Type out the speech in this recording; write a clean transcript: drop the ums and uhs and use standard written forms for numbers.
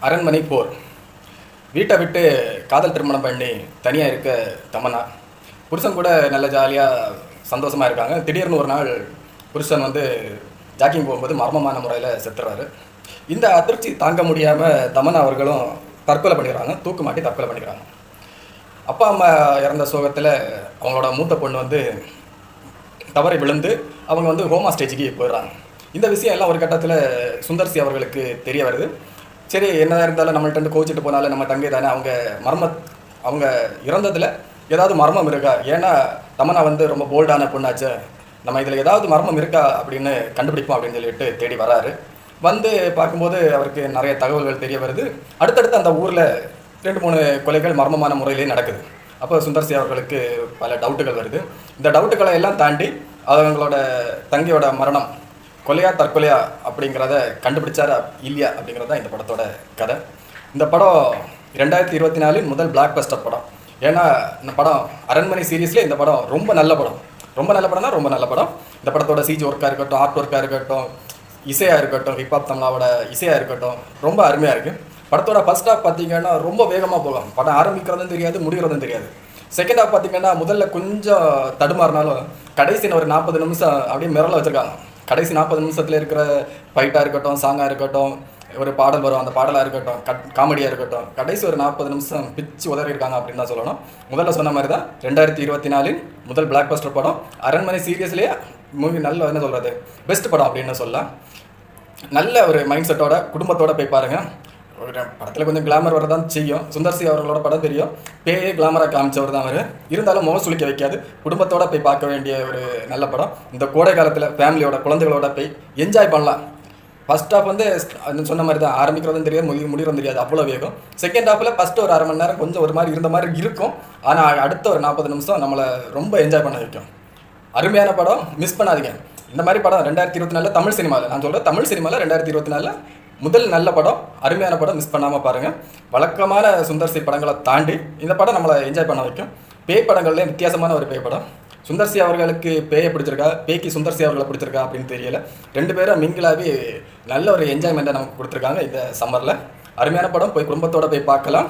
அரண்மனை போர். வீட்டை விட்டு காதல் திருமணம் பண்ணி தனியாக இருக்க தமன்னா புருஷன் கூட நல்ல ஜாலியாக சந்தோஷமாக இருக்காங்க. திடீர்னு ஒரு நாள் புருஷன் வந்து ஜாக்கிங் போகும்போது மர்மமான முறையில் செத்துறாரு. இந்த அதிர்ச்சி தாங்க முடியாமல் தமன்னா அவர்களும் தற்கொலை பண்ணிடுறாங்க. தூக்கு மாட்டி தற்கொலை பண்ணிக்கிறாங்க. அப்பா அம்மா இறந்த சோகத்தில் அவங்களோட மூத்த பொண்ணு வந்து தவறி விழுந்து அவங்க வந்து ஹோமா ஸ்டேஜுக்கு போயிடுறாங்க. இந்த விஷயம் எல்லாம் ஒரு கட்டத்தில் சுந்தர்சி அவர்களுக்கு தெரிய வருது. சரி, என்ன இருந்தாலும் நம்மள்ட்ட கோச்சிட்டு போனாலும் நம்ம தங்கை தானே, அவங்க இறந்ததில் ஏதாவது மர்மம் இருக்கா, ஏன்னா தமன்னா வந்து ரொம்ப போல்டான பொண்ணாச்சு, நம்ம இதில் ஏதாவது மர்மம் இருக்கா அப்படின்னு கண்டுபிடிப்போம் அப்படின்னு சொல்லிட்டு தேடி வராரு. வந்து பார்க்கும்போது அவருக்கு நிறைய தகவல்கள் தெரிய வருது. அடுத்தடுத்து அந்த ஊரில் 2-3 கொலைகள் மர்மமான முறையிலே நடக்குது. அப்போ சுந்தர்சி அவர்களுக்கு பல டவுட்டுகள் வருது. இந்த டவுட்டுகளை எல்லாம் தாண்டி அவங்களோட தங்கையோட மரணம் கொலையா தற்கொலையா அப்படிங்கிறத கண்டுபிடிச்சாரா இல்லையா அப்படிங்கிறது தான் இந்த படத்தோட கதை. இந்த படம் 2024 முதல் பிளாக் பஸ்டர் படம். ஏன்னா இந்த படம் அரண்மனை சீரீஸ்லேயே இந்த படம் ரொம்ப நல்ல படம். ரொம்ப நல்ல படம்னா ரொம்ப நல்ல படம். இந்த படத்தோட சிஜி ஒர்க்காக இருக்கட்டும், ஆர்ட் ஒர்க்காக இருக்கட்டும், இசையாக இருக்கட்டும், ஹிப்ஹாப் தமிழாவோட இசையாக இருக்கட்டும், ரொம்ப அருமையாக இருக்குது. படத்தோட ஃபர்ஸ்ட் ஹாஃப் பார்த்தீங்கன்னா ரொம்ப வேகமாக போகும். படம் ஆரம்பிக்கிறதும் தெரியாது, முடிகிறதும் தெரியாது. செகண்ட் ஹாஃப் பார்த்தீங்கன்னா முதல்ல கொஞ்சம் தடுமாறினாலும் கடைசியில் ஒரு 40 நிமிஷம் அப்படியே மிரள வச்சுருக்காங்க. கடைசி 40 நிமிஷத்தில் இருக்கிற ஃபைட்டாக இருக்கட்டும், சாங்காக இருக்கட்டும், ஒரு பாடல் வரும், அந்த பாடலாக இருக்கட்டும், காமெடியாக இருக்கட்டும், கடைசி ஒரு 40 நிமிஷம் பிச்சு உதறி இருக்காங்க அப்படின்னு தான் சொல்லணும். முதல்ல சொன்ன மாதிரி தான் 2024 முதல் பிளாக் பஸ்டர் படம். அரண்மனை சீரியஸ்லேயே மூவி நல்ல என்ன சொல்கிறது பெஸ்ட் படம் அப்படின்னு சொல்லலாம். நல்ல ஒரு மைண்ட் செட்டோட குடும்பத்தோட போய் பாருங்கள். ஒரு படத்தில் கொஞ்சம் கிளாமர் வரதான் செய்யும். சுந்தர்சி அவர்களோட படம் தெரியும், பேயே கிளாமராக காமிச்சவர் தான் அவர். இருந்தாலும் முகம் சுளிக்க வைக்காது. குடும்பத்தோட போய் பார்க்க வேண்டிய ஒரு நல்ல படம். இந்த கோடை காலத்தில் ஃபேமிலியோட குழந்தைகளோட போய் என்ஜாய் பண்ணலாம். ஃபர்ஸ்ட் ஹாஃப் வந்து சொன்ன மாதிரி தான், ஆரம்பிக்கிறதும் தெரியாது, முடிகிறதும் தெரியாது, அவ்வளோ வேகம். செகண்ட் ஹாஃபில் ஃபஸ்ட்டு ஒரு 1/2 மணி நேரம் கொஞ்சம் ஒரு மாதிரி இருந்த மாதிரி இருக்கும். ஆனால் அடுத்த ஒரு 40 நிமிஷம் நம்மளை ரொம்ப என்ஜாய் பண்ண வைக்கும். அருமையான படம், மிஸ் பண்ணாதீங்க. இந்த மாதிரி படம் 2024 தமிழ் சினிமாவில், நான் சொல்கிறேன் தமிழ் சினிமாவில் 2024 முதல் நல்ல படம், அருமையான படம், மிஸ் பண்ணாமல் பாருங்கள். வழக்கமான சுந்தர்சி படங்களை தாண்டி இந்த படம் நம்மளை என்ஜாய் பண்ண வைக்கும். பேய் படங்கள்லேயே வித்தியாசமான ஒரு பேய் படம். சுந்தர்சி அவர்களுக்கு பேயை பிடிச்சிருக்கா, பேய்க்கு சுந்தர்சி அவர்களை பிடிச்சிருக்கா அப்படின்னு தெரியல. 2 பேரும் மிங்கிளாகி நல்ல ஒரு என்ஜாய்மெண்ட்டை நமக்கு கொடுத்துருக்காங்க இந்த சம்மரில். அருமையான படம், போய் குடும்பத்தோடு போய் பார்க்கலாம்.